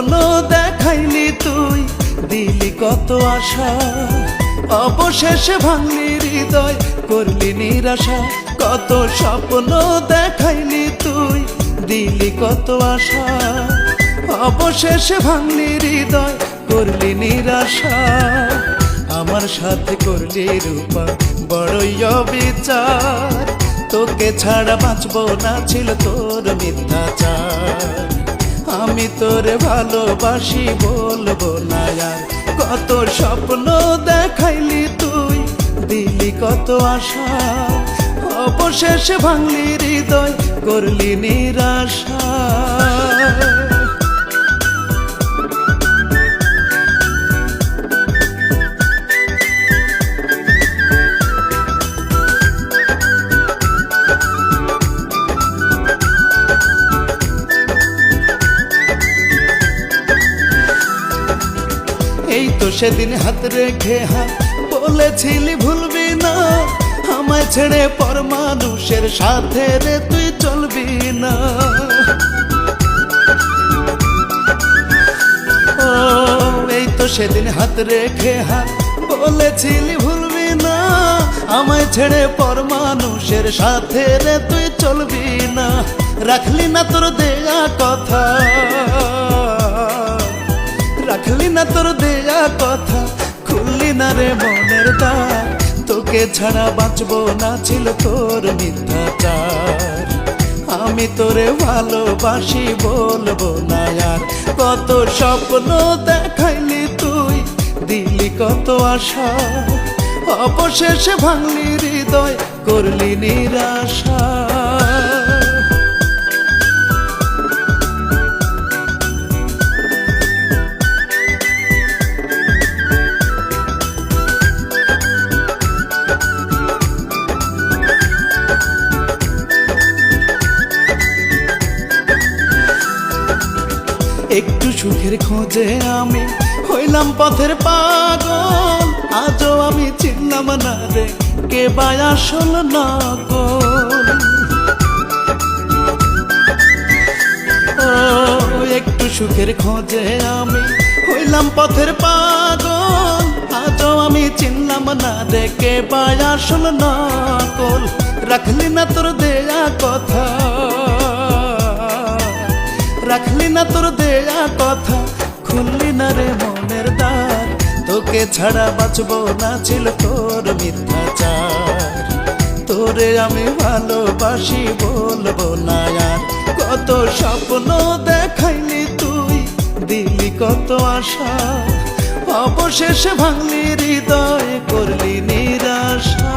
স্বপ্ন দেখাইলি তুই, দিলি কত আশা, অবশেষে ভাঙলি হৃদয়, করলি নিরাশা। কত স্বপ্ন দেখাইলি তুই, দিলি কত আশা, অবশেষে ভাঙলি হৃদয়, করলি নিরাশা। আমার সাথে করলি রূপা বড়ই অবিচার, তোকে ছাড়া বাঁচবো না, ছিল তোর মিথ্যাচার। আমি তোরে ভালোবাসি বলবো না আর, কত স্বপ্ন দেখাইলি তুই, দিলি কত আশা, অবশেষে ভাঙলি হৃদয়, করলি নিরাশা। এই তো সেদিন হাত রেখে হাত বলেছিলি ভুলবি না, আমায় ছেড়ে পর মানুষের সাথে রে তুই চলবি না। ও এই তো সেদিন হাত রেখে হাত বলেছিলি ভুলবি না, আমায় ছেড়ে পর মানুষের সাথে রে তুই চলবি না। রাখলি না তোর দেয়া কথা, রাখলি না তোর দেয়া কথা, খুললি না রে মনের দ্বার, তোকে ছাড়া বাঁচবো না, ছিল তোর মিথ্যাচার। আমি তোরে ভালোবাসি বলবো না আর, কত স্বপ্ন দেখাইলি তুই, দিলি কত আশা, অবশেষে ভাঙলি হৃদয়, করলি নিরাশা। একটু সুখের খোঁজে আমি হইলাম পথের পাগল, আজও আমি চিনলাম না রে কে বা আসল নকল। ও একটু সুখের খোঁজে আমি হইলাম পথের পাগল, আজও আমি চিনলাম না রে কে বা আসল নকল। রাখলি না তোর দেয়া কথা, রাখলি না তোর দেয়া কথা, খুললি না রে মনের দ্বার, তোকে ছাড়া বাঁচবো না, ছিল তোর মিথ্যাচার। তোরে আমি ভালোবাসি বলবো না আর, কত স্বপ্ন দেখাইলি তুই, দিলি কত আশা, অবশেষে ভাঙলি হৃদয়, করলি নিরাশা।